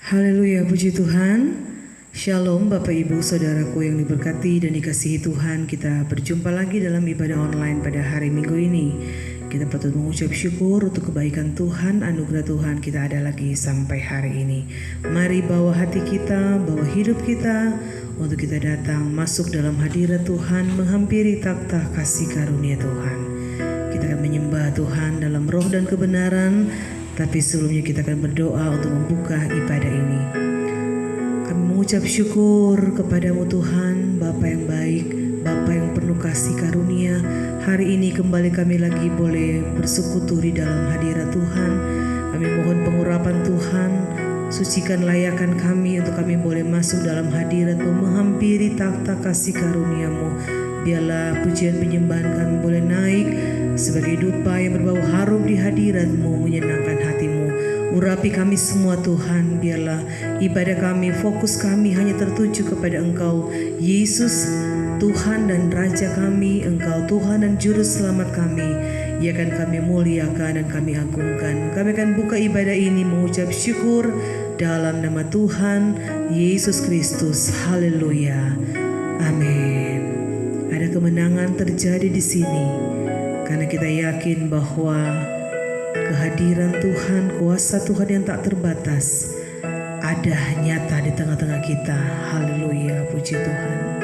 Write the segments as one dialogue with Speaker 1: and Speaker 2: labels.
Speaker 1: Haleluya, puji Tuhan. Shalom Bapak Ibu Saudaraku yang diberkati dan dikasihi Tuhan. Kita berjumpa lagi dalam ibadah online pada hari Minggu ini. Kita patut mengucap syukur untuk kebaikan Tuhan, anugerah Tuhan kita ada lagi sampai hari ini. Mari bawa hati kita, bawa hidup kita untuk kita datang masuk dalam hadirat Tuhan, menghampiri takhta kasih karunia Tuhan. Kita akan menyembah Tuhan dalam roh dan kebenaran. Tapi sebelumnya kita akan berdoa untuk membuka ibadah ini. Kami mengucap syukur kepadamu Tuhan, Bapa yang baik, Bapa yang penuh kasih karunia. Hari ini kembali kami lagi boleh bersekutu di dalam hadirat Tuhan. Kami mohon pengurapan Tuhan, sucikan layakan kami untuk kami boleh masuk dalam hadirat-Mu, menghampiri takhta kasih karunia-Mu. Biarlah pujian penyembahan kami boleh naik sebagai dupa yang berbau harum di hadirat-Mu, menyenangkan hati-Mu. Urapi kami semua Tuhan, biarlah ibadah kami, fokus kami hanya tertuju kepada Engkau, Yesus, Tuhan dan Raja kami. Engkau Tuhan dan Juru Selamat kami. Ia akan kami muliakan dan kami agungkan. Kami akan buka ibadah ini mengucap syukur dalam nama Tuhan Yesus Kristus. Haleluya. Amin. Ada kemenangan terjadi di sini karena kita yakin bahwa kehadiran Tuhan, kuasa Tuhan yang tak terbatas ada nyata di tengah-tengah kita. Haleluya, puji Tuhan.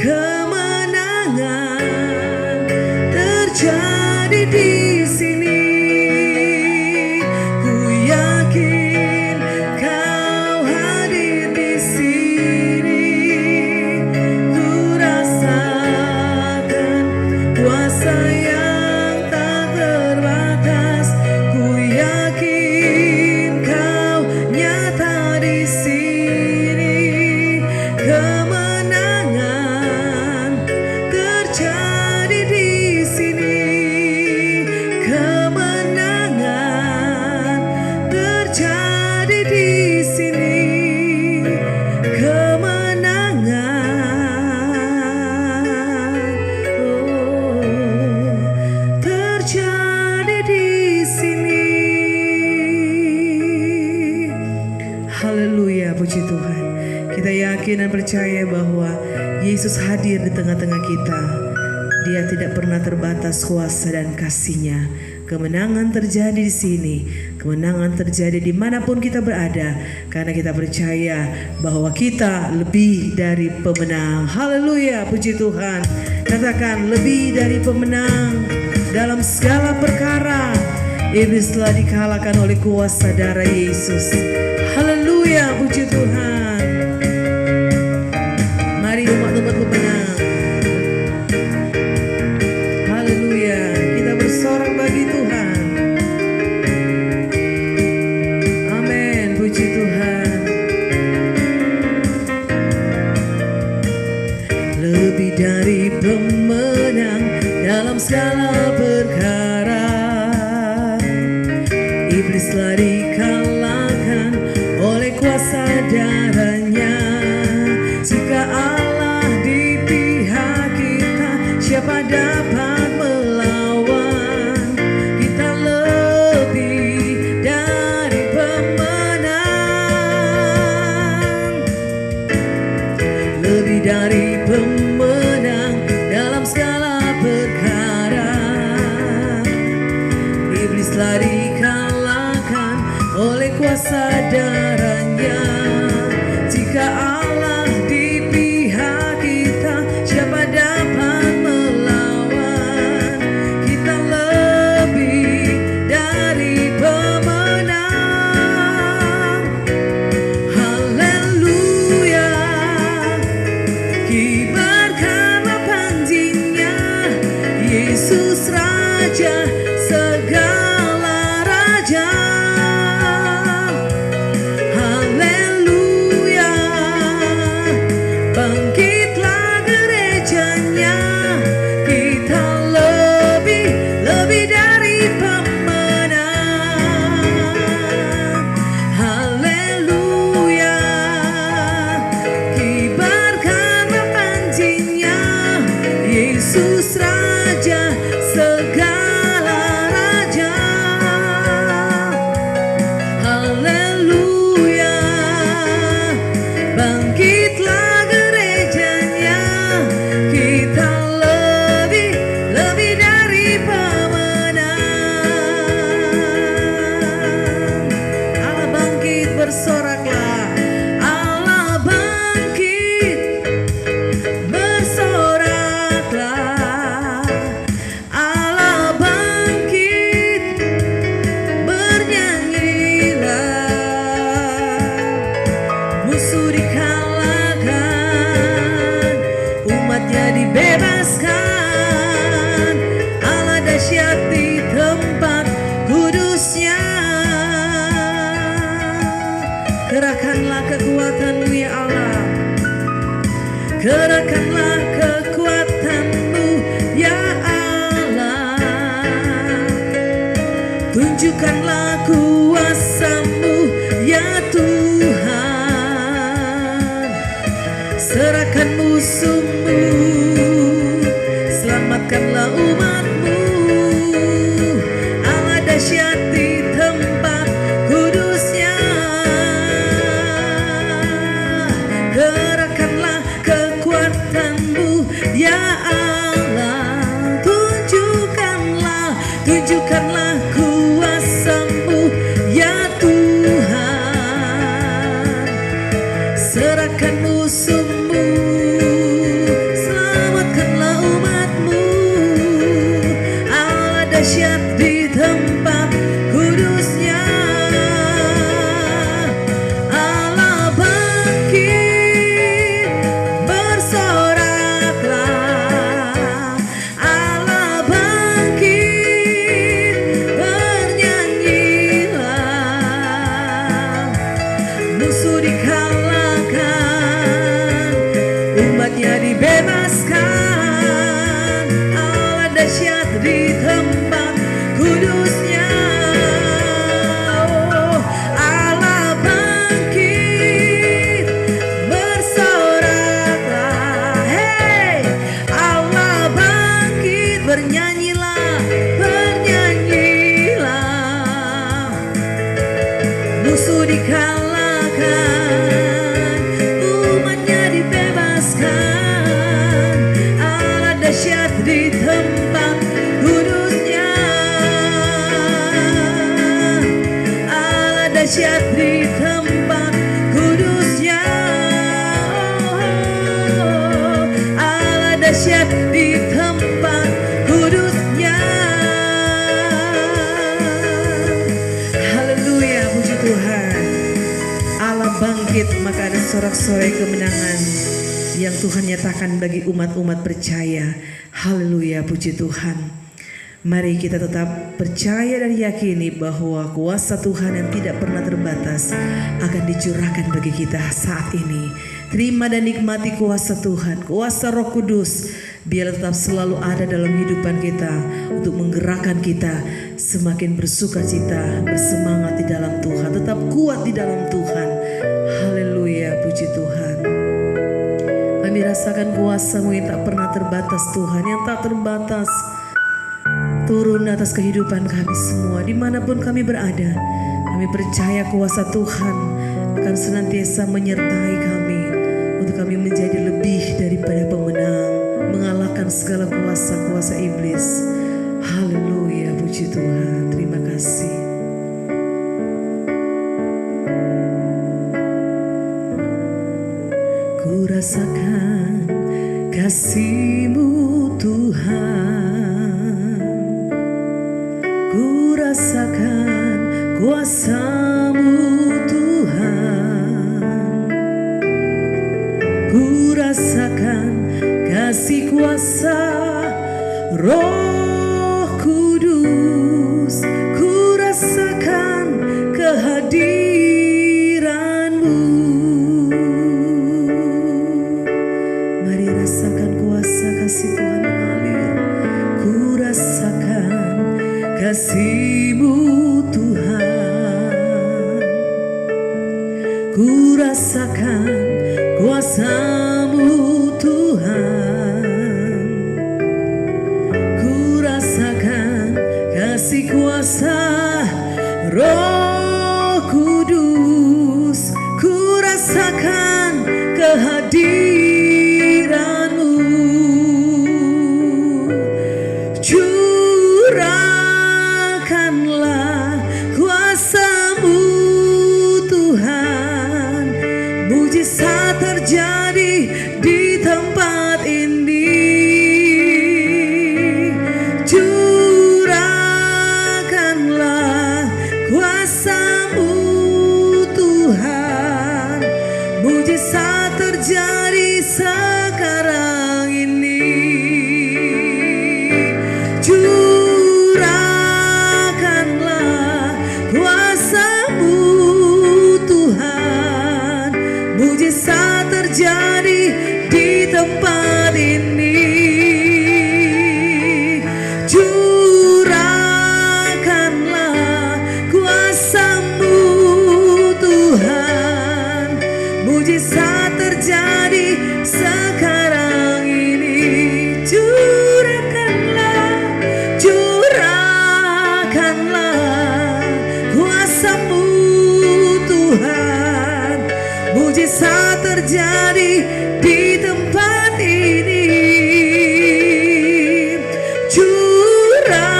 Speaker 1: kemenangan terjadi di sini. Ku yakin Kau hadir di sini. Ku rasakan kuasa yang tak terbatas. Ku yakin Kau nyata di sini. Kemenangan terjadi di sini. Kemenangan terjadi di sini. Kemenangan terjadi di sini. Haleluya, puji Tuhan. Kita yakin dan percaya bahwa Yesus hadir di tengah-tengah kita. Dia tidak pernah terbatas kuasa dan kasih-Nya. Kemenangan terjadi di sini. Kemenangan terjadi dimanapun kita berada. Karena kita percaya bahwa kita lebih dari pemenang. Haleluya, puji Tuhan. Katakan, lebih dari pemenang dalam segala perkara. Iblis telah dikalahkan oleh kuasa darah Yesus. Haleluya, puji Tuhan. Mari umat-umat pemenang. Haleluya, kita bersorak bagi Tuhan. Amin, puji Tuhan. Lebih dari pemenang dalam segala perkara. Iblis telah dikalahkan oleh kuasa darah-Nya. Jika Allah di pihak kita, siapa dapat melawan? Kita lebih dari pemenang. Lebih dari pemenang dalam segala perkara. Iblis telah dikalahkan oleh kuasa darah-Nya. Jika Allah di pihak kita, siapa dapat melawan? Kita lebih dari pemenang. Haleluya, kibarkanlah panjinya, Yesus Raja segala raja. Haleluya, bangkitlah gerejanya. Kita lebih dari pemenang. Haleluya, kibarkanlah panjinya, Yesus Raja segala raja. Haleluya, bangkitlah gerejanya. Kita lebih dari pemenang. Allah bangkit, bersoraklah. Allah bangkit, bersoraklah. Allah bangkit, bernyanyilah. Musuh dikalahkan, umatnya dibebaskan. Allah dahsyat di tempat kudusnya. Kerahkanlah kekuatan-Mu ya Allah. Kerahkanlah kekuatan-Mu ya Allah. Tunjukkanlah kuasa-Mu ya Tuhan. Serahkan musuh-Mu, selamatkanlah umat-Mu. Allah dahsyat di tempat kudusnya. Kerahkanlah kekuatan-Mu ya Allah. Tunjukkanlah kuasa-Mu ya Tuhan. Serahkan musuh-Mu, maka ada sorak-sorai kemenangan yang Tuhan nyatakan bagi umat-umat percaya. Haleluya, puji Tuhan. Mari kita tetap percaya dan yakini bahwa kuasa Tuhan yang tidak pernah terbatas akan dicurahkan bagi kita saat ini. Terima dan nikmati kuasa Tuhan, kuasa Roh Kudus, biar tetap selalu ada dalam kehidupan kita untuk menggerakkan kita semakin bersukacita, bersemangat di dalam Tuhan, tetap kuat di dalam Tuhan. Haleluya, puji Tuhan. Kami rasakan kuasa-Mu yang tak pernah terbatas Tuhan, yang tak terbatas. Turun atas kehidupan kami semua, dimanapun kami berada. Kami percaya kuasa Tuhan akan senantiasa menyertai kami, untuk kami menjadi lebih daripada pemenang, mengalahkan segala kuasa-kuasa iblis. Haleluya, puji Tuhan. Terima kasih. Ku rasakan kasih-Mu Tuhan, ku rasakan kuasa-Mu Tuhan, ku rasakan kasih kuasa Roh Kudus, ku rasakan kehadiran-Mu. Mari rasakan kuasa kasih Tuhan mengalir. Ku rasakan kasih-Mu Tuhan, ku rasakan kuasa-Mu Tuhan, ku rasakan kasih kuasa Roh Kudus, ku rasakan kehadiran-Mu. Curahkanlah kuasa-Mu Tuhan, mujizat terjadi di tempat ini. Curahkanlah kuasa-Mu Tuhan, mujizat terjadi sekarang ini. Curahkanlah kuasa-Mu Tuhan, mujizat terjadi di tempat ini. Curahkanlah kuasa-Mu Tuhan, mujizat terjadi sekarang ini. Curahkanlah kuasa-Mu Tuhan, mujizat terjadi di tempat ini. Curahkanlah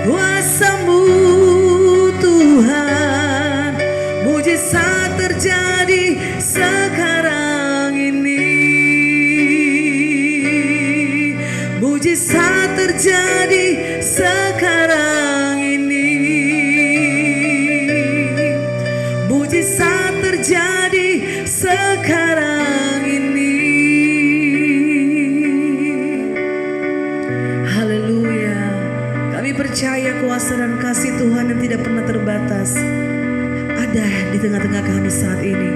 Speaker 1: kuasa-Mu Tuhan, mujizat terjadi sekarang ini. Mujizat terjadi sekarang ini. Mujizat terjadi sekarang ini. Haleluya. Kami percaya kuasa dan kasih Tuhan yang tidak pernah terbatas ada di tengah-tengah kami saat ini.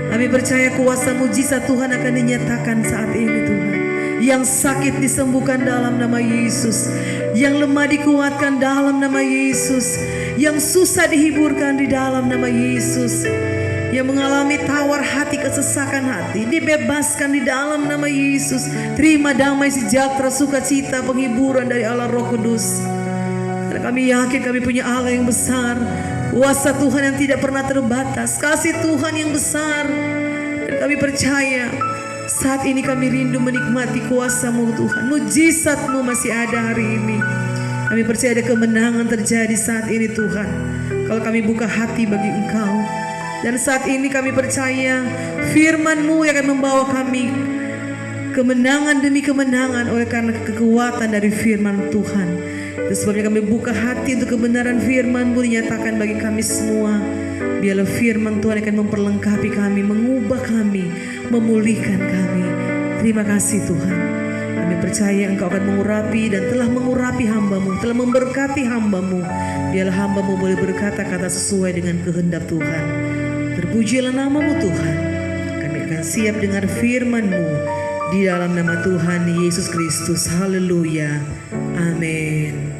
Speaker 1: Kami percaya kuasa mujizat Tuhan akan dinyatakan saat ini Tuhan. Yang sakit disembuhkan dalam nama Yesus, yang lemah dikuatkan dalam nama Yesus, yang susah dihiburkan di dalam nama Yesus, yang mengalami tawar hati, kesesakan hati dibebaskan di dalam nama Yesus. Terima damai sejahtera, sukacita, penghiburan dari Allah Roh Kudus. Karena kami yakin kami punya Allah yang besar, kuasa Tuhan yang tidak pernah terbatas, kasih Tuhan yang besar. Dan kami percaya saat ini kami rindu menikmati kuasa-Mu Tuhan. Mujizat-Mu masih ada hari ini. Kami percaya ada kemenangan terjadi saat ini Tuhan, kalau kami buka hati bagi Engkau. Dan saat ini kami percaya firman-Mu yang akan membawa kami kemenangan demi kemenangan oleh karena kekuatan dari firman Tuhan. Itu sebabnya kami buka hati untuk kebenaran firman-Mu dinyatakan bagi kami semua. Biarlah firman Tuhan akan memperlengkapi kami, mengubah kami, memulihkan kami. Terima kasih Tuhan. Kami percaya Engkau akan mengurapi dan telah mengurapi hamba-Mu, telah memberkati hamba-Mu. Biarlah hamba-Mu boleh berkata-kata sesuai dengan kehendak Tuhan. Terpujilah nama-Mu Tuhan. Kami akan siap dengar firman-Mu di dalam nama Tuhan Yesus Kristus. Haleluya. Amin.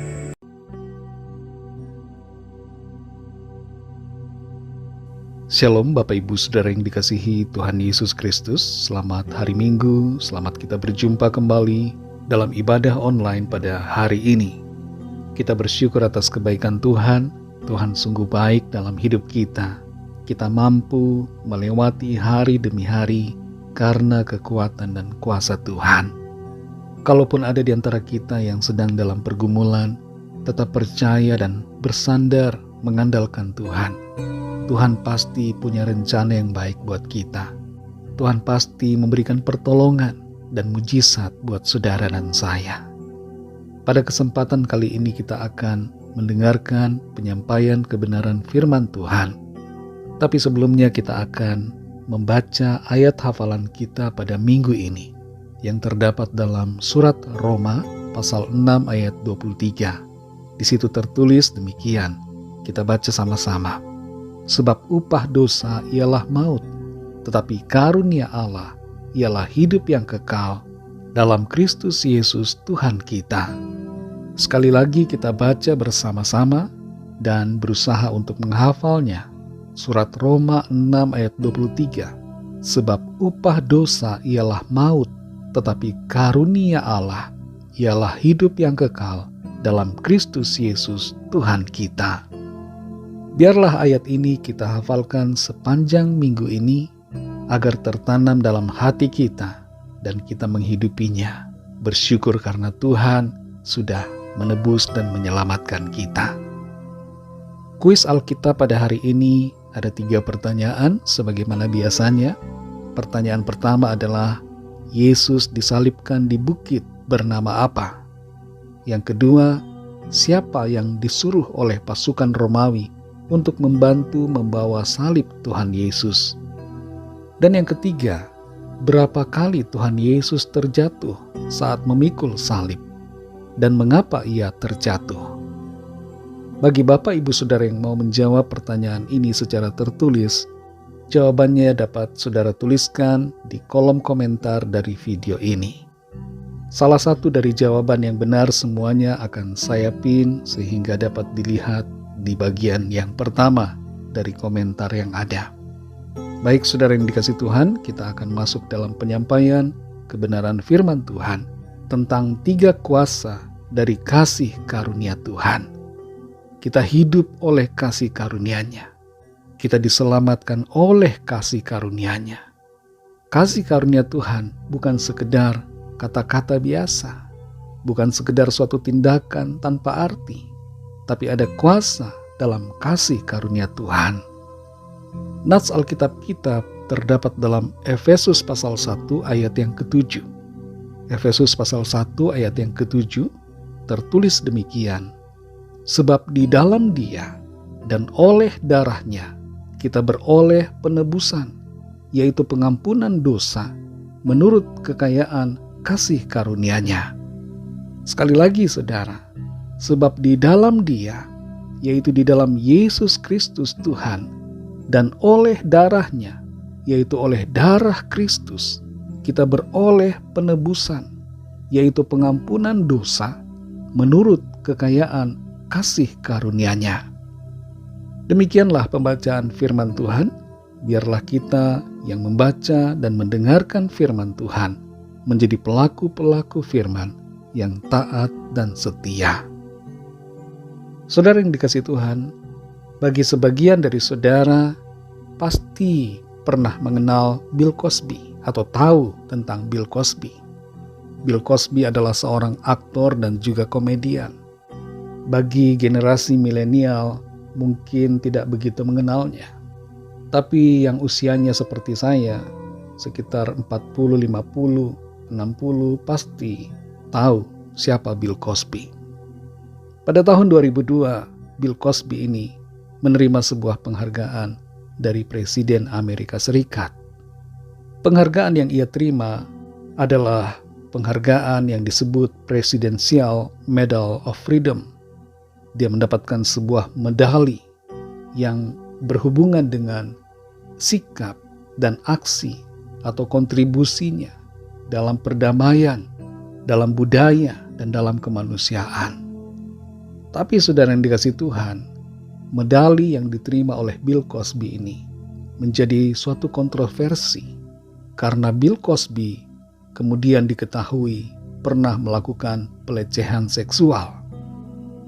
Speaker 2: Shalom Bapak Ibu Saudara yang dikasihi Tuhan Yesus Kristus. Selamat hari Minggu, selamat kita berjumpa kembali dalam ibadah online pada hari ini. Kita bersyukur atas kebaikan Tuhan. Tuhan sungguh baik dalam hidup kita. Kita mampu melewati hari demi hari karena kekuatan dan kuasa Tuhan. Kalaupun ada di antara kita yang sedang dalam pergumulan, tetap percaya dan bersandar mengandalkan Tuhan. Tuhan pasti punya rencana yang baik buat kita. Tuhan pasti memberikan pertolongan dan mujizat buat saudara dan saya. Pada kesempatan kali ini kita akan mendengarkan penyampaian kebenaran firman Tuhan. Tapi sebelumnya kita akan membaca ayat hafalan kita pada minggu ini yang terdapat dalam surat Roma pasal 6 ayat 23. Di situ tertulis demikian. Kita baca sama-sama. Sebab upah dosa ialah maut, tetapi karunia Allah ialah hidup yang kekal dalam Kristus Yesus Tuhan kita. Sekali lagi kita baca bersama-sama dan berusaha untuk menghafalnya. Surat Roma 6 ayat 23. Sebab upah dosa ialah maut, tetapi karunia Allah ialah hidup yang kekal dalam Kristus Yesus Tuhan kita. Biarlah ayat ini kita hafalkan sepanjang minggu ini agar tertanam dalam hati kita dan kita menghidupinya. Bersyukur karena Tuhan sudah menebus dan menyelamatkan kita. Kuis Alkitab pada hari ini ada 3 pertanyaan sebagaimana biasanya. Pertanyaan pertama adalah, Yesus disalibkan di bukit bernama apa? Yang kedua, siapa yang disuruh oleh pasukan Romawi untuk membantu membawa salib Tuhan Yesus? Dan yang ketiga, berapa kali Tuhan Yesus terjatuh saat memikul salib? Dan mengapa ia terjatuh? Bagi Bapak Ibu Saudara yang mau menjawab pertanyaan ini secara tertulis, jawabannya dapat saudara tuliskan di kolom komentar dari video ini. Salah satu dari jawaban yang benar semuanya akan saya pin sehingga dapat dilihat di bagian yang pertama dari komentar yang ada. Baik saudara yang dikasih Tuhan, kita akan masuk dalam penyampaian kebenaran firman Tuhan tentang 3 kuasa dari kasih karunia Tuhan. Kita hidup oleh kasih karunia-Nya. Kita diselamatkan oleh kasih karunia-Nya. Kasih karunia Tuhan bukan sekedar kata-kata biasa, bukan sekedar suatu tindakan tanpa arti, tapi ada kuasa dalam kasih karunia Tuhan. Nats Alkitab kita terdapat dalam Efesus pasal 1 ayat yang ke-7. Efesus pasal 1 ayat yang ke-7 tertulis demikian. Sebab di dalam Dia dan oleh darah-Nya kita beroleh penebusan, yaitu pengampunan dosa menurut kekayaan kasih karunia-Nya. Sekali lagi saudara, sebab di dalam Dia, yaitu di dalam Yesus Kristus Tuhan, dan oleh darah-Nya, yaitu oleh darah Kristus, kita beroleh penebusan, yaitu pengampunan dosa menurut kekayaan kasih karunia-Nya. Demikianlah pembacaan firman Tuhan. Biarlah kita yang membaca dan mendengarkan firman Tuhan menjadi pelaku-pelaku firman yang taat dan setia. Saudara yang dikasihi Tuhan, bagi sebagian dari saudara pasti pernah mengenal Bill Cosby atau tahu tentang Bill Cosby. Bill Cosby adalah seorang aktor dan juga komedian. Bagi generasi milenial mungkin tidak begitu mengenalnya. Tapi yang usianya seperti saya, sekitar 40, 50, 60 pasti tahu siapa Bill Cosby. Pada tahun 2002, Bill Cosby ini menerima sebuah penghargaan dari Presiden Amerika Serikat. Penghargaan yang ia terima adalah penghargaan yang disebut Presidential Medal of Freedom. Dia mendapatkan sebuah medali yang berhubungan dengan sikap dan aksi atau kontribusinya dalam perdamaian, dalam budaya, dan dalam kemanusiaan. Tapi saudara yang dikasihi Tuhan, medali yang diterima oleh Bill Cosby ini menjadi suatu kontroversi karena Bill Cosby kemudian diketahui pernah melakukan pelecehan seksual.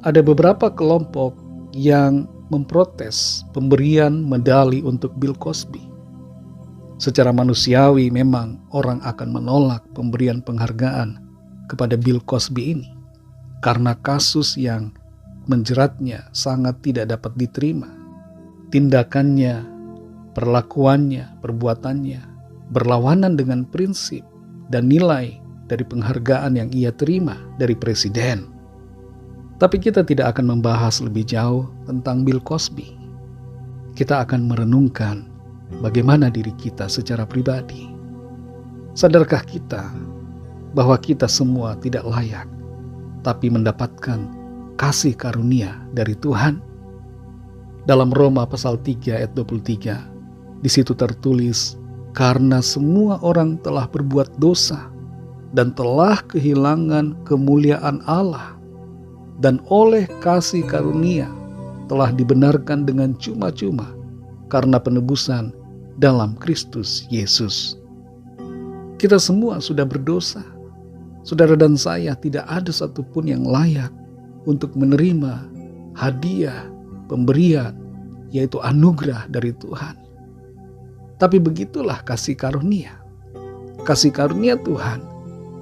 Speaker 2: Ada beberapa kelompok yang memprotes pemberian medali untuk Bill Cosby. Secara manusiawi memang orang akan menolak pemberian penghargaan kepada Bill Cosby ini karena kasus yang menjeratnya sangat tidak dapat diterima. Tindakannya, perlakuannya, perbuatannya berlawanan dengan prinsip dan nilai dari penghargaan yang ia terima dari presiden. Tapi kita tidak akan membahas lebih jauh tentang Bill Cosby. Kita akan merenungkan bagaimana diri kita secara pribadi. Sadarkah kita bahwa kita semua tidak layak, tapi mendapatkan kasih karunia dari Tuhan? Dalam Roma pasal 3 ayat 23, di situ tertulis, karena semua orang telah berbuat dosa dan telah kehilangan kemuliaan Allah, dan oleh kasih karunia telah dibenarkan dengan cuma-cuma karena penebusan dalam Kristus Yesus. Kita semua sudah berdosa. Saudara dan saya tidak ada satupun yang layak untuk menerima hadiah, pemberian, yaitu anugerah dari Tuhan. Tapi begitulah kasih karunia. Kasih karunia Tuhan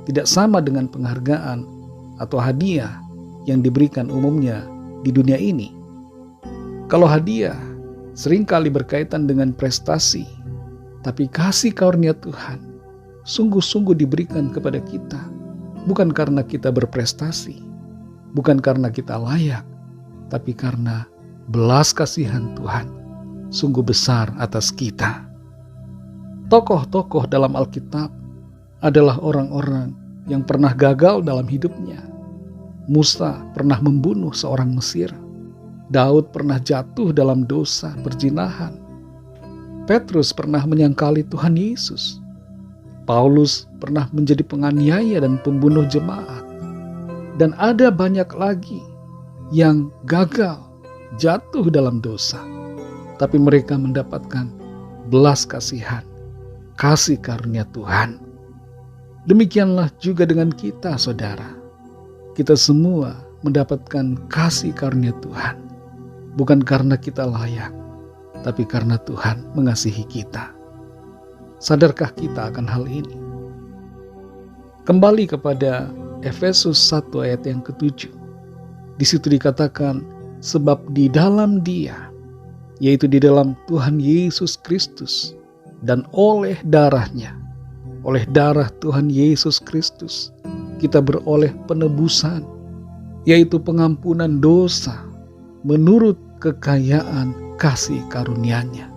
Speaker 2: tidak sama dengan penghargaan atau hadiah yang diberikan umumnya di dunia ini. Kalau hadiah seringkali berkaitan dengan prestasi, tapi kasih karunia Tuhan sungguh-sungguh diberikan kepada kita, bukan karena kita berprestasi, bukan karena kita layak, tapi karena belas kasihan Tuhan sungguh besar atas kita. Tokoh-tokoh dalam Alkitab adalah orang-orang yang pernah gagal dalam hidupnya. Musa pernah membunuh seorang Mesir. Daud pernah jatuh dalam dosa perzinahan. Petrus pernah menyangkali Tuhan Yesus. Paulus pernah menjadi penganiaya dan pembunuh jemaat. Dan ada banyak lagi yang gagal, jatuh dalam dosa. Tapi mereka mendapatkan belas kasihan, kasih karunia Tuhan. Demikianlah juga dengan kita, saudara. Kita semua mendapatkan kasih karunia Tuhan, bukan karena kita layak, tapi karena Tuhan mengasihi kita. Sadarkah kita akan hal ini? Kembali kepada Efesus 1 ayat yang ke-7. Di situ dikatakan, sebab di dalam Dia, yaitu di dalam Tuhan Yesus Kristus, dan oleh darahnya, oleh darah Tuhan Yesus Kristus, kita beroleh penebusan, yaitu pengampunan dosa menurut kekayaan kasih karunia-Nya.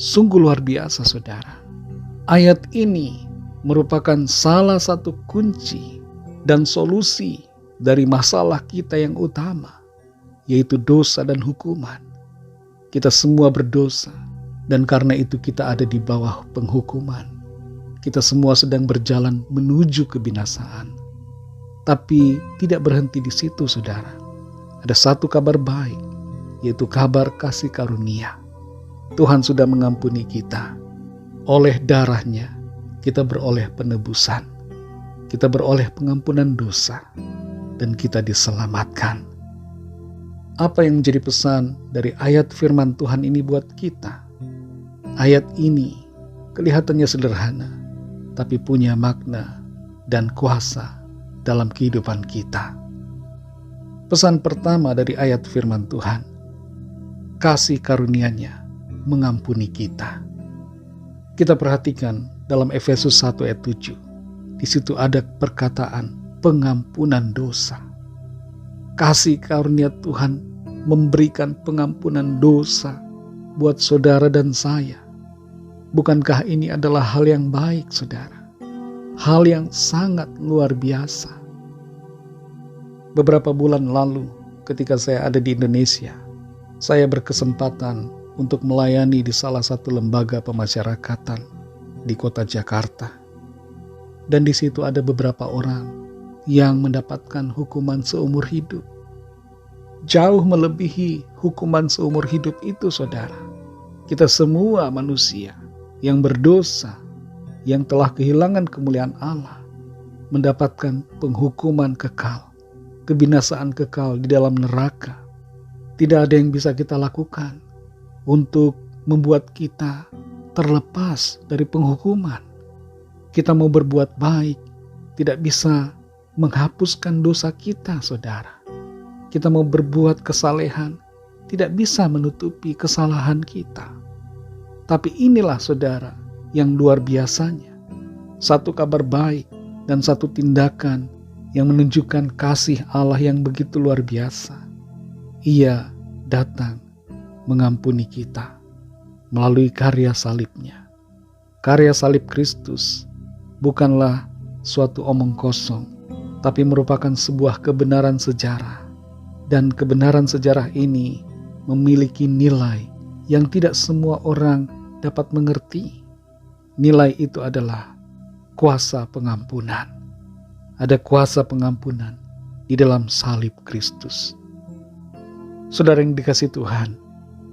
Speaker 2: Sungguh luar biasa, saudara. Ayat ini merupakan salah satu kunci dan solusi dari masalah kita yang utama, yaitu dosa dan hukuman. Kita semua berdosa, dan karena itu kita ada di bawah penghukuman. Kita semua sedang berjalan menuju kebinasaan. Tapi tidak berhenti di situ, saudara. Ada satu kabar baik, yaitu kabar kasih karunia. Tuhan sudah mengampuni kita. Oleh darahnya, kita beroleh penebusan. Kita beroleh pengampunan dosa. Dan kita diselamatkan. Apa yang menjadi pesan dari ayat firman Tuhan ini buat kita? Ayat ini kelihatannya sederhana, tapi punya makna dan kuasa dalam kehidupan kita. Pesan pertama dari ayat firman Tuhan, kasih karunia-Nya mengampuni kita. Kita perhatikan dalam Efesus 1 ayat 7. Di situ ada perkataan pengampunan dosa. Kasih karunia Tuhan memberikan pengampunan dosa buat saudara dan saya. Bukankah ini adalah hal yang baik, saudara? Hal yang sangat luar biasa. Beberapa bulan lalu, ketika saya ada di Indonesia, saya berkesempatan untuk melayani di salah satu lembaga pemasyarakatan di kota Jakarta. Dan di situ ada beberapa orang yang mendapatkan hukuman seumur hidup. Jauh melebihi hukuman seumur hidup itu, saudara. Kita semua manusia yang berdosa, yang telah kehilangan kemuliaan Allah, mendapatkan penghukuman kekal, kebinasaan kekal di dalam neraka. Tidak ada yang bisa kita lakukan untuk membuat kita terlepas dari penghukuman. Kita mau berbuat baik, tidak bisa menghapuskan dosa kita, saudara. Kita mau berbuat kesalehan, tidak bisa menutupi kesalahan kita. Tapi inilah, saudara, yang luar biasanya. Satu kabar baik dan satu tindakan yang menunjukkan kasih Allah yang begitu luar biasa. Ia datang mengampuni kita melalui karya salibnya. Karya salib Kristus bukanlah suatu omong kosong, tapi merupakan sebuah kebenaran sejarah. Dan kebenaran sejarah ini memiliki nilai yang tidak semua orang dapat mengerti. Nilai itu adalah kuasa pengampunan. Ada kuasa pengampunan di dalam salib Kristus. Saudara yang dikasihi Tuhan,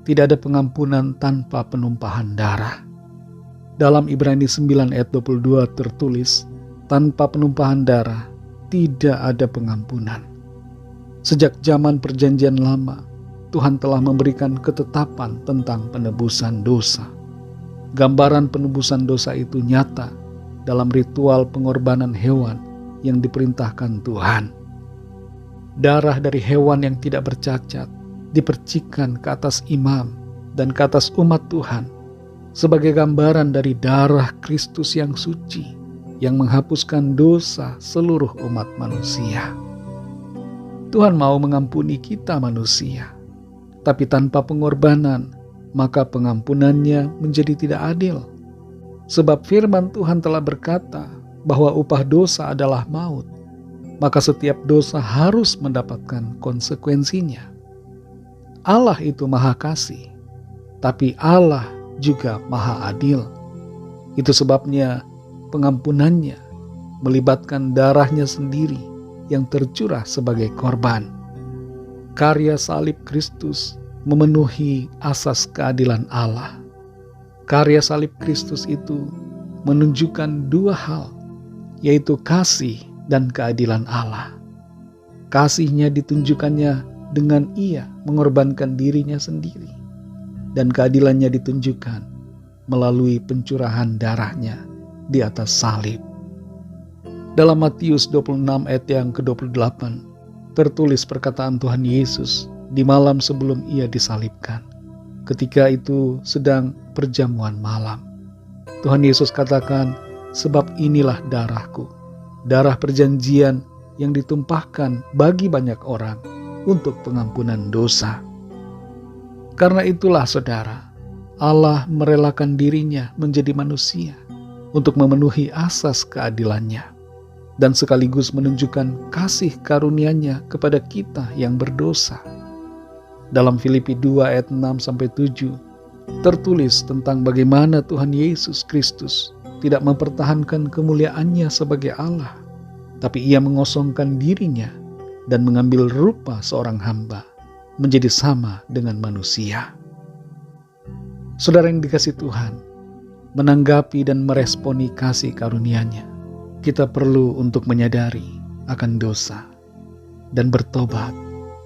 Speaker 2: tidak ada pengampunan tanpa penumpahan darah. Dalam Ibrani 9 ayat 22 tertulis, tanpa penumpahan darah tidak ada pengampunan. Sejak zaman perjanjian lama, Tuhan telah memberikan ketetapan tentang penebusan dosa. Gambaran penebusan dosa itu nyata dalam ritual pengorbanan hewan yang diperintahkan Tuhan. Darah dari hewan yang tidak bercacat dipercikan ke atas imam dan ke atas umat Tuhan sebagai gambaran dari darah Kristus yang suci yang menghapuskan dosa seluruh umat manusia. Tuhan mau mengampuni kita manusia, tapi tanpa pengorbanan, maka pengampunannya menjadi tidak adil. Sebab firman Tuhan telah berkata bahwa upah dosa adalah maut, maka setiap dosa harus mendapatkan konsekuensinya. Allah itu maha kasih, tapi Allah juga maha adil. Itu sebabnya pengampunannya melibatkan darahnya sendiri yang tercurah sebagai korban. Karya salib Kristus memenuhi asas keadilan Allah. Karya salib Kristus itu menunjukkan dua hal, yaitu kasih dan keadilan Allah. Kasihnya ditunjukkannya dengan ia mengorbankan dirinya sendiri, dan keadilannya ditunjukkan melalui pencurahan darahnya di atas salib. Dalam Matius 26 ayat yang ke-28 tertulis perkataan Tuhan Yesus di malam sebelum ia disalibkan. Ketika itu sedang perjamuan malam, Tuhan Yesus katakan, sebab inilah darahku, darah perjanjian yang ditumpahkan bagi banyak orang untuk pengampunan dosa. Karena itulah, saudara, Allah merelakan dirinya menjadi manusia untuk memenuhi asas keadilannya dan sekaligus menunjukkan kasih karunia-Nya kepada kita yang berdosa. Dalam Filipi 2 ayat 6-7 tertulis tentang bagaimana Tuhan Yesus Kristus tidak mempertahankan kemuliaannya sebagai Allah, tapi ia mengosongkan dirinya dan mengambil rupa seorang hamba, menjadi sama dengan manusia. Saudara yang dikasihi Tuhan, menanggapi dan meresponi kasih karunia-Nya, kita perlu untuk menyadari akan dosa dan bertobat,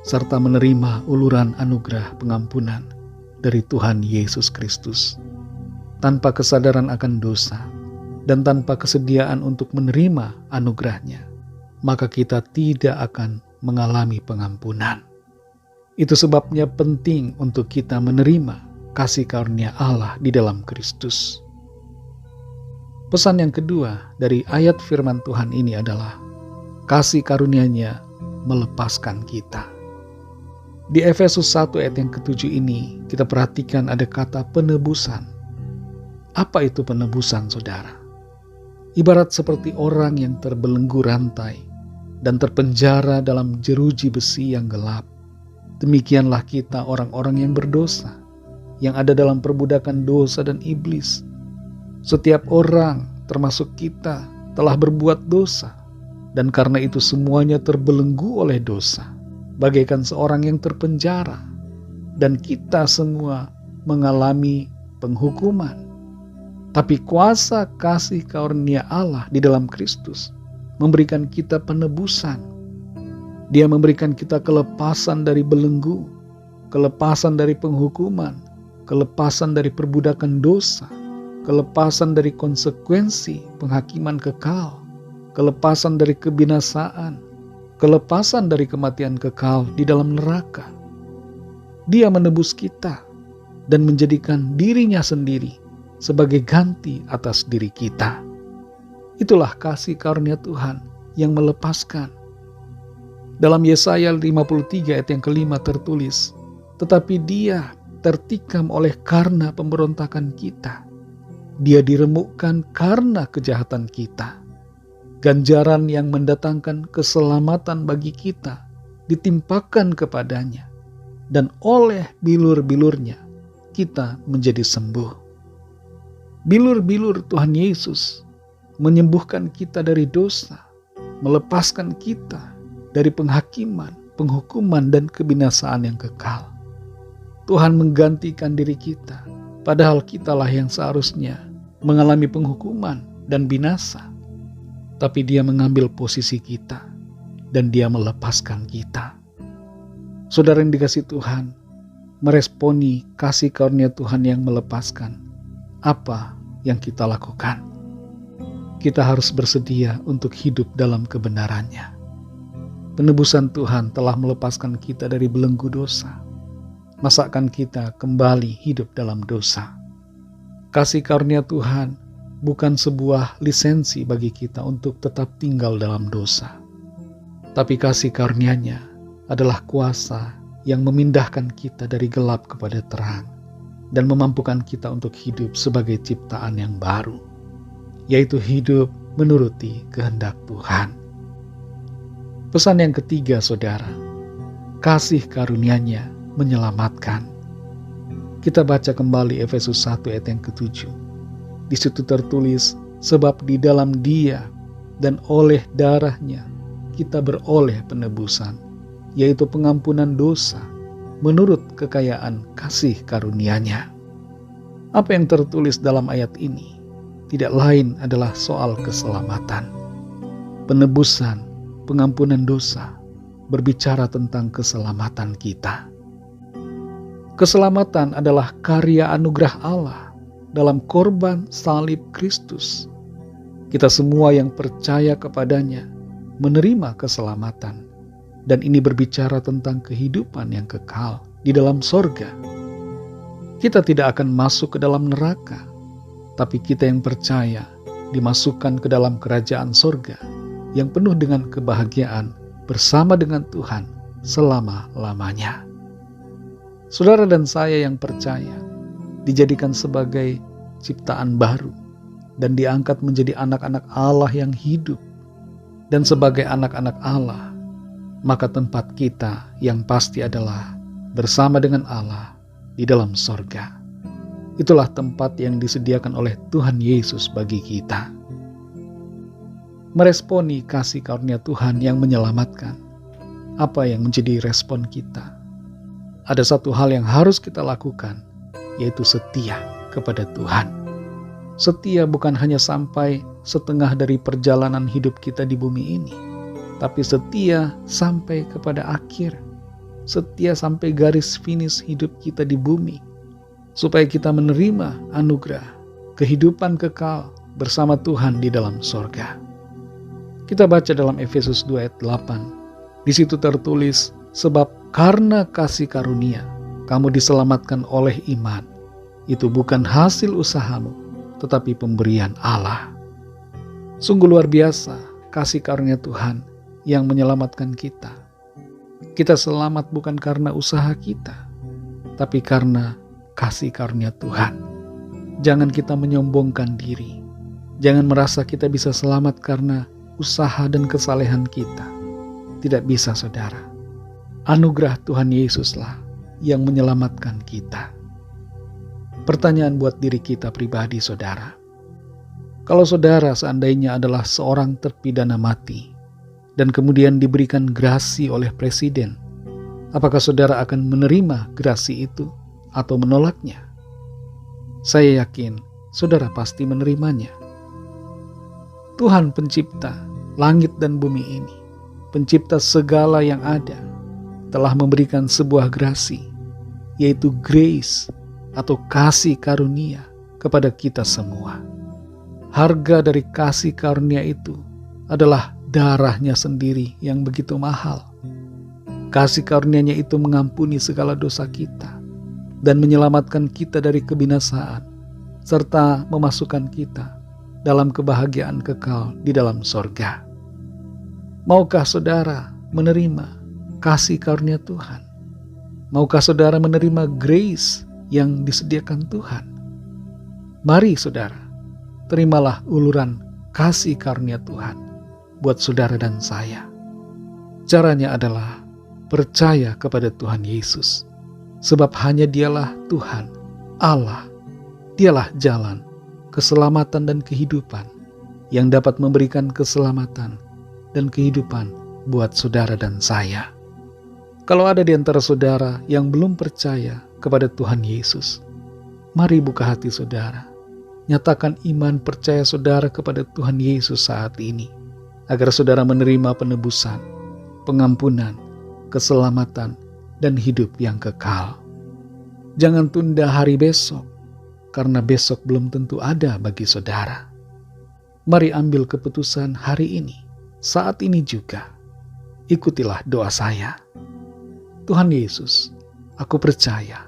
Speaker 2: serta menerima uluran anugerah pengampunan dari Tuhan Yesus Kristus. Tanpa kesadaran akan dosa dan tanpa kesediaan untuk menerima anugerah-Nya, maka kita tidak akan mengalami pengampunan. Itu sebabnya penting untuk kita menerima kasih karunia Allah di dalam Kristus. Pesan yang kedua dari ayat firman Tuhan ini adalah kasih karunia-Nya melepaskan kita. Di Efesus 1 ayat yang ke-7 ini, kita perhatikan ada kata penebusan. Apa itu penebusan, saudara? Ibarat seperti orang yang terbelenggu rantai dan terpenjara dalam jeruji besi yang gelap. Demikianlah kita orang-orang yang berdosa, yang ada dalam perbudakan dosa dan iblis. Setiap orang, termasuk kita, telah berbuat dosa, dan karena itu semuanya terbelenggu oleh dosa, bagaikan seorang yang terpenjara, dan kita semua mengalami penghukuman. Tapi kuasa kasih karunia Allah di dalam Kristus memberikan kita penebusan. Dia memberikan kita kelepasan dari belenggu, kelepasan dari penghukuman, kelepasan dari perbudakan dosa, kelepasan dari konsekuensi penghakiman kekal, kelepasan dari kebinasaan, kelepasan dari kematian kekal di dalam neraka. Dia menebus kita dan menjadikan dirinya sendiri sebagai ganti atas diri kita. Itulah kasih karunia Tuhan yang melepaskan. Dalam Yesaya 53 ayat yang ke-5 tertulis, tetapi dia tertikam oleh karena pemberontakan kita. Dia diremukkan karena kejahatan kita. Ganjaran yang mendatangkan keselamatan bagi kita ditimpakan kepadanya, dan oleh bilur-bilurnya kita menjadi sembuh. Bilur-bilur Tuhan Yesus menyembuhkan kita dari dosa, melepaskan kita dari penghakiman, penghukuman, dan kebinasaan yang kekal. Tuhan menggantikan diri kita, padahal kitalah yang seharusnya mengalami penghukuman dan binasa. Tapi Dia mengambil posisi kita, dan Dia melepaskan kita. Saudara yang dikasihi Tuhan, meresponi kasih karunia Tuhan yang melepaskan. Apa yang kita lakukan? Kita harus bersedia untuk hidup dalam kebenarannya. Penebusan Tuhan telah melepaskan kita dari belenggu dosa. Masakan kita kembali hidup dalam dosa? Kasih karunia Tuhan bukan sebuah lisensi bagi kita untuk tetap tinggal dalam dosa. Tapi kasih karunia-Nya adalah kuasa yang memindahkan kita dari gelap kepada terang dan memampukan kita untuk hidup sebagai ciptaan yang baru, yaitu hidup menuruti kehendak Tuhan. Pesan yang ketiga, saudara, kasih karunia-Nya menyelamatkan. Kita baca kembali Efesus 1 ayat yang ke-7. Di situ tertulis, sebab di dalam Dia dan oleh darah-Nya kita beroleh penebusan, yaitu pengampunan dosa, menurut kekayaan kasih karunia-Nya. Apa yang tertulis dalam ayat ini tidak lain adalah soal keselamatan. Penebusan, pengampunan dosa berbicara tentang keselamatan kita. Keselamatan adalah karya anugerah Allah dalam korban salib Kristus. Kita semua yang percaya kepadanya menerima keselamatan. Dan ini berbicara tentang kehidupan yang kekal di dalam sorga. Kita tidak akan masuk ke dalam neraka, tapi kita yang percaya dimasukkan ke dalam kerajaan sorga yang penuh dengan kebahagiaan bersama dengan Tuhan selama-lamanya. Saudara dan saya yang percaya dijadikan sebagai ciptaan baru dan diangkat menjadi anak-anak Allah yang hidup. Dan sebagai anak-anak Allah, maka tempat kita yang pasti adalah bersama dengan Allah di dalam sorga. Itulah tempat yang disediakan oleh Tuhan Yesus bagi kita. Meresponi kasih karunia Tuhan yang menyelamatkan. Apa yang menjadi respon kita? Ada satu hal yang harus kita lakukan, yaitu setia kepada Tuhan. Setia bukan hanya sampai setengah dari perjalanan hidup kita di bumi ini, tapi setia sampai kepada akhir. Setia sampai garis finish hidup kita di bumi, supaya kita menerima anugerah kehidupan kekal bersama Tuhan di dalam sorga. Kita baca dalam Efesus 2 ayat 8. Di situ tertulis, sebab karena kasih karunia kamu diselamatkan oleh iman. Itu bukan hasil usahamu, tetapi pemberian Allah. Sungguh luar biasa kasih karunia Tuhan yang menyelamatkan kita. Kita selamat bukan karena usaha kita, tapi karena kasih karunia Tuhan. Jangan kita menyombongkan diri. Jangan merasa kita bisa selamat karena usaha dan kesalehan kita. Tidak bisa, saudara. Anugerah Tuhan Yesuslah yang menyelamatkan kita. Pertanyaan buat diri kita pribadi, saudara. Kalau saudara seandainya adalah seorang terpidana mati dan kemudian diberikan grasi oleh presiden, apakah saudara akan menerima grasi itu atau menolaknya? Saya yakin saudara pasti menerimanya. Tuhan pencipta langit dan bumi ini, pencipta segala yang ada, telah memberikan sebuah grasi, yaitu grace atau kasih karunia kepada kita semua. Harga dari kasih karunia itu adalah darahnya sendiri yang begitu mahal. Kasih karunia-Nya itu mengampuni segala dosa kita dan menyelamatkan kita dari kebinasaan, serta memasukkan kita dalam kebahagiaan kekal di dalam sorga. Maukah saudara menerima kasih karunia Tuhan? Maukah saudara menerima grace yang disediakan Tuhan? Mari saudara, terimalah uluran kasih karunia Tuhan buat saudara dan saya. Caranya adalah percaya kepada Tuhan Yesus, sebab hanya Dialah Tuhan, Allah. Dialah jalan, keselamatan dan kehidupan yang dapat memberikan keselamatan dan kehidupan buat saudara dan saya. Kalau ada di antara saudara yang belum percaya kepada Tuhan Yesus, mari buka hati saudara. Nyatakan iman percaya saudara kepada Tuhan Yesus saat ini, agar saudara menerima penebusan, pengampunan, keselamatan, dan hidup yang kekal. Jangan tunda hari besok, karena besok belum tentu ada bagi saudara. Mari ambil keputusan hari ini, saat ini juga. Ikutilah doa saya. Tuhan Yesus, aku percaya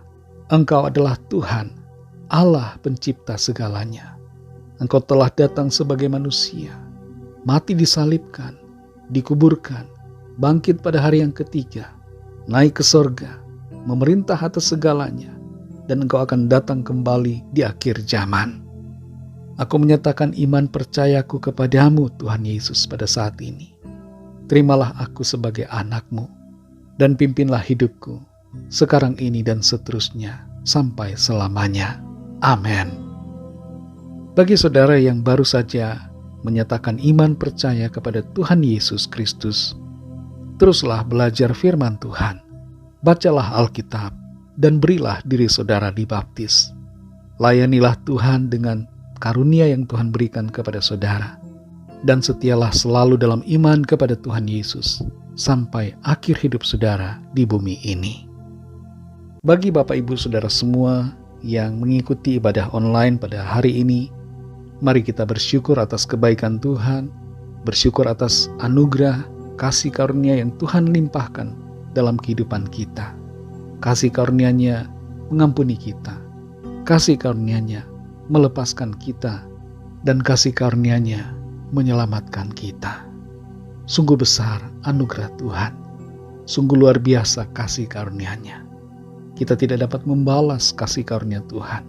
Speaker 2: Engkau adalah Tuhan, Allah pencipta segalanya. Engkau telah datang sebagai manusia, mati disalibkan, dikuburkan, bangkit pada hari yang ketiga, naik ke sorga, memerintah atas segalanya, dan Engkau akan datang kembali di akhir zaman. Aku menyatakan iman percayaku kepadamu, Tuhan Yesus, pada saat ini. Terimalah aku sebagai anak-Mu, dan pimpinlah hidupku, sekarang ini dan seterusnya, sampai selamanya. Amin. Bagi saudara yang baru saja menyatakan iman percaya kepada Tuhan Yesus Kristus, teruslah belajar firman Tuhan. Bacalah Alkitab dan berilah diri saudara dibaptis. Layanilah Tuhan dengan karunia yang Tuhan berikan kepada saudara, dan setialah selalu dalam iman kepada Tuhan Yesus sampai akhir hidup saudara di bumi ini. Bagi Bapak Ibu Saudara semua yang mengikuti ibadah online pada hari ini, mari kita bersyukur atas kebaikan Tuhan, bersyukur atas anugerah kasih karunia yang Tuhan limpahkan dalam kehidupan kita. Kasih karunia-Nya mengampuni kita, kasih karunia-Nya melepaskan kita, dan kasih karunia-Nya menyelamatkan kita. Sungguh besar anugerah Tuhan, sungguh luar biasa kasih karunia-Nya. Kita tidak dapat membalas kasih karunia Tuhan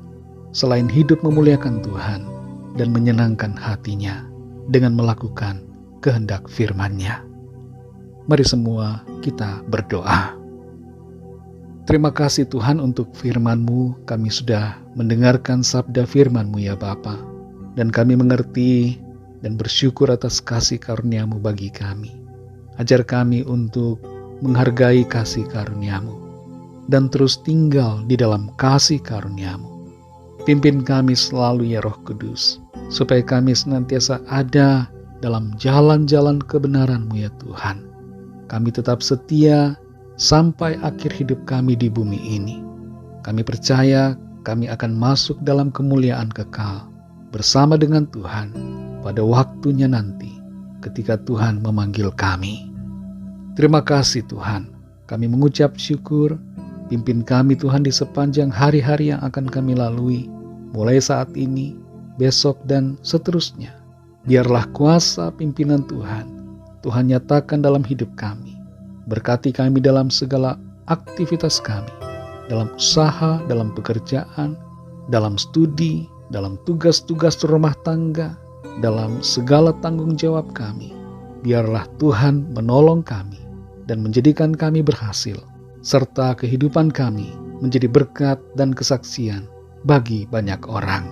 Speaker 2: selain hidup memuliakan Tuhan dan menyenangkan hati-Nya dengan melakukan kehendak firman-Nya. Mari semua kita berdoa. Terima kasih Tuhan untuk firman-Mu. Kami sudah mendengarkan sabda firman-Mu ya Bapa, dan kami mengerti dan bersyukur atas kasih karunia-Mu bagi kami. Ajar kami untuk menghargai kasih karunia-Mu dan terus tinggal di dalam kasih karunia-Mu. Pimpin kami selalu ya Roh Kudus, supaya kami senantiasa ada dalam jalan-jalan kebenaran-Mu ya Tuhan. Kami tetap setia sampai akhir hidup kami di bumi ini. Kami percaya kami akan masuk dalam kemuliaan kekal bersama dengan Tuhan pada waktunya nanti ketika Tuhan memanggil kami. Terima kasih Tuhan, kami mengucap syukur. Pimpin kami Tuhan di sepanjang hari-hari yang akan kami lalui, mulai saat ini, besok, dan seterusnya. Biarlah kuasa pimpinan Tuhan nyatakan dalam hidup kami. Berkati kami dalam segala aktivitas kami, dalam usaha, dalam pekerjaan, dalam studi, dalam tugas-tugas rumah tangga, dalam segala tanggung jawab kami. Biarlah Tuhan menolong kami dan menjadikan kami berhasil, serta kehidupan kami menjadi berkat dan kesaksian bagi banyak orang.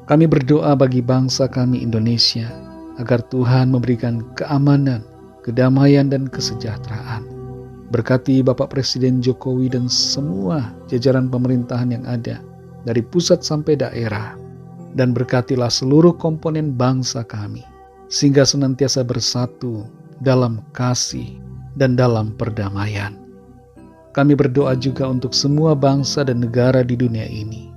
Speaker 2: Kami berdoa bagi bangsa kami Indonesia, agar Tuhan memberikan keamanan, kedamaian, dan kesejahteraan. Berkati Bapak Presiden Jokowi dan semua jajaran pemerintahan yang ada, dari pusat sampai daerah, dan berkatilah seluruh komponen bangsa kami, sehingga senantiasa bersatu dalam kasih dan dalam perdamaian. Kami berdoa juga untuk semua bangsa dan negara di dunia ini,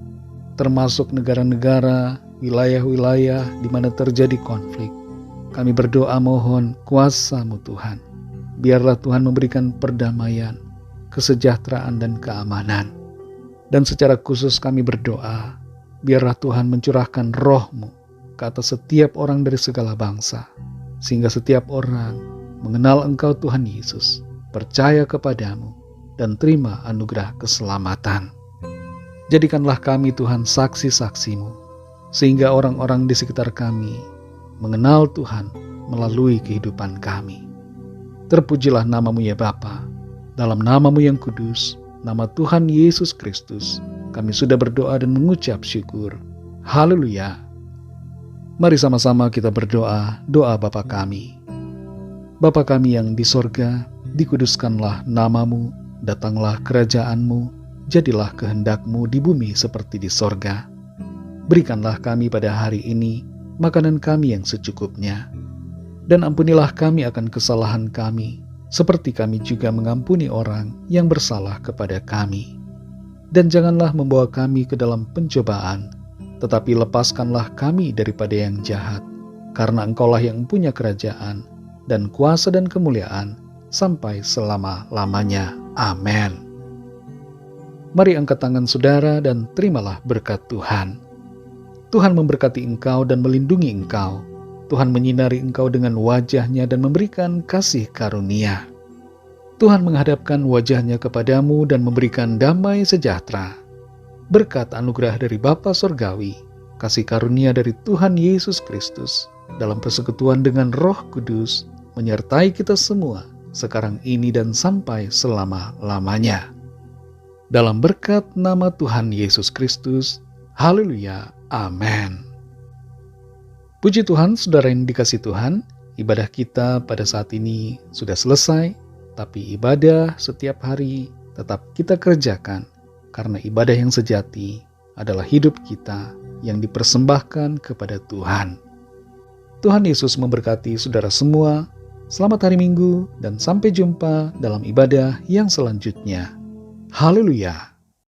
Speaker 2: termasuk negara-negara, wilayah-wilayah di mana terjadi konflik. Kami berdoa mohon kuasa-Mu Tuhan. Biarlah Tuhan memberikan perdamaian, kesejahteraan, dan keamanan. Dan secara khusus kami berdoa, biarlah Tuhan mencurahkan roh-Mu ke atas setiap orang dari segala bangsa, sehingga setiap orang mengenal Engkau Tuhan Yesus, percaya kepadamu, dan terima anugerah keselamatan. Jadikanlah kami Tuhan saksi-saksi-Mu, sehingga orang-orang di sekitar kami mengenal Tuhan melalui kehidupan kami. Terpujilah nama-Mu ya Bapa, dalam nama-Mu yang kudus, nama Tuhan Yesus Kristus, kami sudah berdoa dan mengucap syukur. Haleluya. Mari sama-sama kita berdoa, doa Bapa kami. Bapa kami yang di sorga, dikuduskanlah nama-Mu, datanglah kerajaan-Mu, jadilah kehendak-Mu di bumi seperti di sorga. Berikanlah kami pada hari ini makanan kami yang secukupnya, dan ampunilah kami akan kesalahan kami, seperti kami juga mengampuni orang yang bersalah kepada kami. Dan janganlah membawa kami ke dalam pencobaan, tetapi lepaskanlah kami daripada yang jahat, karena Engkaulah yang punya kerajaan, dan kuasa dan kemuliaan, sampai selama-lamanya. Amin. Mari angkat tangan saudara dan terimalah berkat Tuhan. Tuhan memberkati engkau dan melindungi engkau. Tuhan menyinari engkau dengan wajah-Nya dan memberikan kasih karunia. Tuhan menghadapkan wajah-Nya kepadamu dan memberikan damai sejahtera. Berkat anugerah dari Bapa Sorgawi, kasih karunia dari Tuhan Yesus Kristus, dalam persekutuan dengan Roh Kudus, menyertai kita semua, sekarang ini dan sampai selama-lamanya. Dalam berkat nama Tuhan Yesus Kristus, haleluya, amin. Puji Tuhan, saudara yang dikasih Tuhan, ibadah kita pada saat ini sudah selesai, tapi ibadah setiap hari tetap kita kerjakan, karena ibadah yang sejati adalah hidup kita yang dipersembahkan kepada Tuhan. Tuhan Yesus memberkati saudara semua. Selamat hari Minggu dan sampai jumpa dalam ibadah yang selanjutnya. Haleluya.